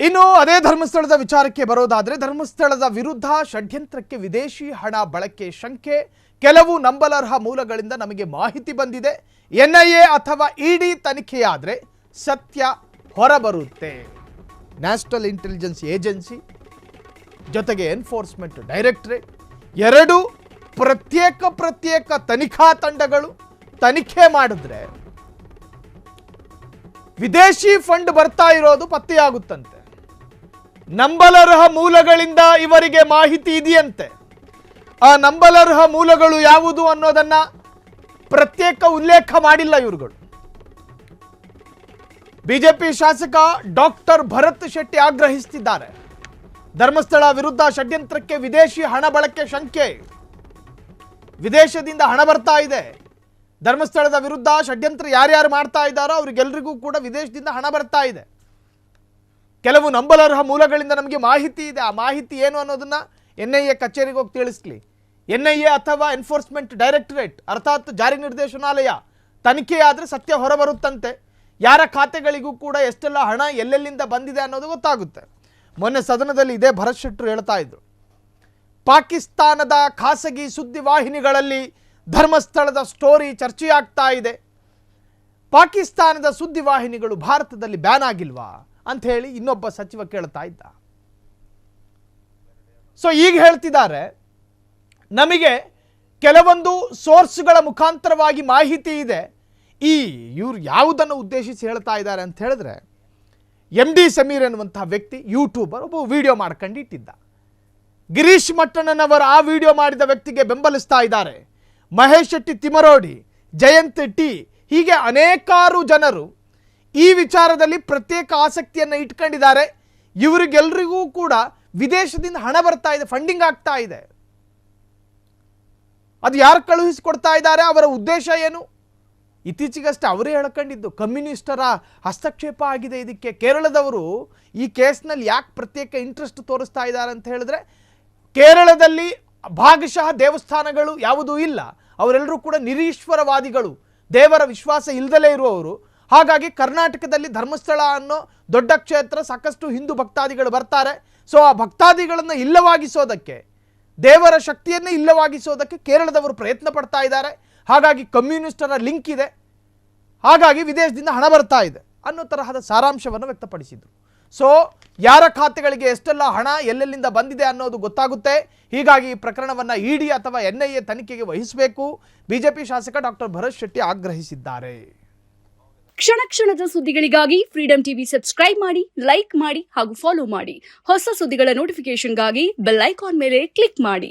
ಇನ್ನು ಅದೇ ಧರ್ಮಸ್ಥಳದ ವಿಚಾರಕ್ಕೆ ಬರೋದಾದ್ರೆ ಧರ್ಮಸ್ಥಳದ ವಿರುದ್ಧ ಷಡ್ಯಂತ್ರಕ್ಕೆ ವಿದೇಶಿ ಹಣ ಬಳಕೆ ಶಂಕೆ ಕೆಲವು ನಂಬಲರ್ಹ ಮೂಲಗಳಿಂದ ನಮಗೆ ಮಾಹಿತಿ ಬಂದಿದೆ. ಎನ್ಐಎ ಅಥವಾ ಇಡಿ ತನಿಖೆಯಾದ್ರೆ ಸತ್ಯ ಹೊರಬರುತ್ತೆ. ನ್ಯಾಷನಲ್ ಇಂಟೆಲಿಜೆನ್ಸ್ ಏಜೆನ್ಸಿ ಜೊತೆಗೆ ಎನ್ಫೋರ್ಸ್ಮೆಂಟ್ ಡೈರೆಕ್ಟರೇಟ್ ಎರಡು ಪ್ರತ್ಯೇಕ ತನಿಖಾ ತಂಡಗಳು ತನಿಖೆ ಮಾಡಿದ್ರೆ ವಿದೇಶಿ ಫಂಡ್ ಬರ್ತಾ ಇರೋದು ಪತ್ತೆಯಾಗುತ್ತಂತೆ. ನಂಬಲರ್ಹ ಮೂಲಗಳಿಂದ ಇವರಿಗೆ ಮಾಹಿತಿ ಇದೆಯಂತೆ. ಆ ನಂಬಲರ್ಹ ಮೂಲಗಳು ಯಾವುದು ಅನ್ನೋದನ್ನ ಪ್ರತ್ಯೇಕ ಉಲ್ಲೇಖ ಮಾಡಿಲ್ಲ ಇವರುಗಳು. ಬಿಜೆಪಿ ಶಾಸಕ ಡಾಕ್ಟರ್ ಭರತ್ ಶೆಟ್ಟಿ ಆಗ್ರಹಿಸುತ್ತಿದ್ದಾರೆ. ಧರ್ಮಸ್ಥಳ ವಿರುದ್ಧ ಷಡ್ಯಂತ್ರಕ್ಕೆ ವಿದೇಶಿ ಹಣ ಬಳಕೆ ಶಂಕೆ. ವಿದೇಶದಿಂದ ಹಣ ಬರ್ತಾ ಇದೆ. ಧರ್ಮಸ್ಥಳದ ವಿರುದ್ಧ ಷಡ್ಯಂತ್ರ ಯಾರ್ಯಾರು ಮಾಡ್ತಾ ಇದ್ದಾರೋ ಅವರಿಗೆಲ್ಲರಿಗೂ ಕೂಡ ವಿದೇಶದಿಂದ ಹಣ ಬರ್ತಾ ಇದೆ. ಕೆಲವು ನಂಬಲರ್ಹ ಮೂಲಗಳಿಂದ ನಮಗೆ ಮಾಹಿತಿ ಇದೆ. ಆ ಮಾಹಿತಿ ಏನು ಅನ್ನೋದನ್ನ ಎನ್ಐಎ ಕಚೇರಿಗೆ ಹೋಗಿ ತಿಳಿಸ್ಲಿ. ಎನ್ಐಎ ಅಥವಾ ಎನ್ಫೋರ್ಸ್ಮೆಂಟ್ ಡೈರೆಕ್ಟರೇಟ್ ಅರ್ಥಾತ್ ಜಾರಿ ನಿರ್ದೇಶನಾಲಯ ತನಿಖೆಯಾದರೆ ಸತ್ಯ ಹೊರಬರುತ್ತಂತೆ. ಯಾರ ಖಾತೆಗಳಿಗೂ ಕೂಡ ಎಷ್ಟೆಲ್ಲ ಹಣ ಎಲ್ಲೆಲ್ಲಿಂದ ಬಂದಿದೆ ಅನ್ನೋದು ಗೊತ್ತಾಗುತ್ತೆ. ಮೊನ್ನೆ ಸದನದಲ್ಲಿ ಇದೇ ಭರತ್ ಶೆಟ್ಟರು ಹೇಳ್ತಾ ಇದ್ರು, ಪಾಕಿಸ್ತಾನದ ಖಾಸಗಿ ಸುದ್ದಿವಾಹಿನಿಗಳಲ್ಲಿ ಧರ್ಮಸ್ಥಳದ ಸ್ಟೋರಿ ಚರ್ಚೆಯಾಗ್ತಾ ಇದೆ. ಪಾಕಿಸ್ತಾನದ ಸುದ್ದಿವಾಹಿನಿಗಳು ಭಾರತದಲ್ಲಿ ಬ್ಯಾನ್ ಆಗಿಲ್ವಾ ಅಂತ ಹೇಳಿ ಇನ್ನೊಬ್ಬ ಸಚಿವ ಕೇಳ್ತಾ ಇದ್ದ. ಸೊ ಈಗ ಹೇಳ್ತಿದ್ದಾರೆ, ನಮಗೆ ಕೆಲವೊಂದು ಸೋರ್ಸ್ಗಳ ಮುಖಾಂತರವಾಗಿ ಮಾಹಿತಿ ಇದೆ. ಇವ್ರು ಯಾವುದನ್ನು ಉದ್ದೇಶಿಸಿ ಹೇಳ್ತಾ ಇದ್ದಾರೆ ಅಂತ ಹೇಳಿದ್ರೆ, MD ಸಮೀರ್ ಎನ್ನುವಂತಹ ವ್ಯಕ್ತಿ ಯೂಟ್ಯೂಬರ್ ಒಬ್ಬ ವಿಡಿಯೋ ಮಾಡ್ಕೊಂಡು ಇಟ್ಟಿದ್ದ. ಗಿರೀಶ್ ಮಟ್ಟಣ್ಣನವರು ಆ ವಿಡಿಯೋ ಮಾಡಿದ ವ್ಯಕ್ತಿಗೆ ಬೆಂಬಲಿಸ್ತಾ ಇದ್ದಾರೆ. ಮಹೇಶ್ ಶೆಟ್ಟಿ ತಿಮರೋಡಿ, ಜಯಂತ್ ಟಿ, ಹೀಗೆ ಅನೇಕಾರು ಜನರು ಈ ವಿಚಾರದಲ್ಲಿ ಪ್ರತ್ಯೇಕ ಆಸಕ್ತಿಯನ್ನು ಇಟ್ಕೊಂಡಿದ್ದಾರೆ. ಇವರಿಗೆಲ್ಲರಿಗೂ ಕೂಡ ವಿದೇಶದಿಂದ ಹಣ ಬರ್ತಾ ಇದೆ, ಫಂಡಿಂಗ್ ಆಗ್ತಾ ಇದೆ. ಅದು ಯಾರು ಕಳುಹಿಸಿಕೊಡ್ತಾ ಇದ್ದಾರೆ, ಅವರ ಉದ್ದೇಶ ಏನು? ಇತ್ತೀಚೆಗಷ್ಟೇ ಅವರೇ ಹೇಳ್ಕೊಂಡಿದ್ದು ಕಮ್ಯುನಿಸ್ಟರ ಹಸ್ತಕ್ಷೇಪ ಆಗಿದೆ ಇದಕ್ಕೆ. ಕೇರಳದವರು ಈ ಕೇಸ್ನಲ್ಲಿ ಯಾಕೆ ಪ್ರತ್ಯೇಕ ಇಂಟ್ರೆಸ್ಟ್ ತೋರಿಸ್ತಾ ಇದ್ದಾರೆ ಅಂತ ಹೇಳಿದ್ರೆ, ಕೇರಳದಲ್ಲಿ ಭಾಗಶಃ ದೇವಸ್ಥಾನಗಳು ಯಾವುದೂ ಇಲ್ಲ. ಅವರೆಲ್ಲರೂ ಕೂಡ ನಿರೀಶ್ವರವಾದಿಗಳು, ದೇವರ ವಿಶ್ವಾಸ ಇಲ್ಲದಲೇ ಇರುವವರು. ಹಾಗಾಗಿ ಕರ್ನಾಟಕದಲ್ಲಿ ಧರ್ಮಸ್ಥಳ ಅನ್ನೋ ದೊಡ್ಡ ಕ್ಷೇತ್ರ, ಸಾಕಷ್ಟು ಹಿಂದೂ ಭಕ್ತಾದಿಗಳು ಬರ್ತಾರೆ. ಸೊ ಆ ಭಕ್ತಾದಿಗಳನ್ನು ಇಲ್ಲವಾಗಿಸೋದಕ್ಕೆ, ದೇವರ ಶಕ್ತಿಯನ್ನೇ ಇಲ್ಲವಾಗಿಸೋದಕ್ಕೆ ಕೇರಳದವರು ಪ್ರಯತ್ನ ಪಡ್ತಾ ಇದ್ದಾರೆ. ಹಾಗಾಗಿ ಕಮ್ಯುನಿಸ್ಟರ ಲಿಂಕ್ ಇದೆ, ಹಾಗಾಗಿ ವಿದೇಶದಿಂದ ಹಣ ಬರ್ತಾ ಇದೆ ಅನ್ನೋ ತರಹದ ಸಾರಾಂಶವನ್ನು ವ್ಯಕ್ತಪಡಿಸಿದರು. ಸೊ ಯಾರ ಖಾತೆಗಳಿಗೆ ಎಷ್ಟೆಲ್ಲ ಹಣ ಎಲ್ಲೆಲ್ಲಿಂದ ಬಂದಿದೆ ಅನ್ನೋದು ಗೊತ್ತಾಗುತ್ತೆ. ಹೀಗಾಗಿ ಈ ಪ್ರಕರಣವನ್ನು ಇಡಿ ಅಥವಾ ಎನ್ಐಎ ತನಿಖೆಗೆ ವಹಿಸಬೇಕು ಬಿಜೆಪಿ ಶಾಸಕ ಡಾಕ್ಟರ್ ಭರತ್ ಶೆಟ್ಟಿ ಆಗ್ರಹಿಸಿದ್ದಾರೆ. ಕ್ಷಣ ಕ್ಷಣದ ಸುದ್ದಿಗಳಿಗಾಗಿ ಫ್ರೀಡಂ ಟಿವಿ ಸಬ್ಸ್ಕ್ರೈಬ್ ಮಾಡಿ, ಲೈಕ್ ಮಾಡಿ ಹಾಗೂ ಫಾಲೋ ಮಾಡಿ. ಹೊಸ ಸುದ್ದಿಗಳ ನೋಟಿಫಿಕೇಶನ್ಗಾಗಿ ಬೆಲ್ ಐಕಾನ್ ಮೇಲೆ ಕ್ಲಿಕ್ ಮಾಡಿ.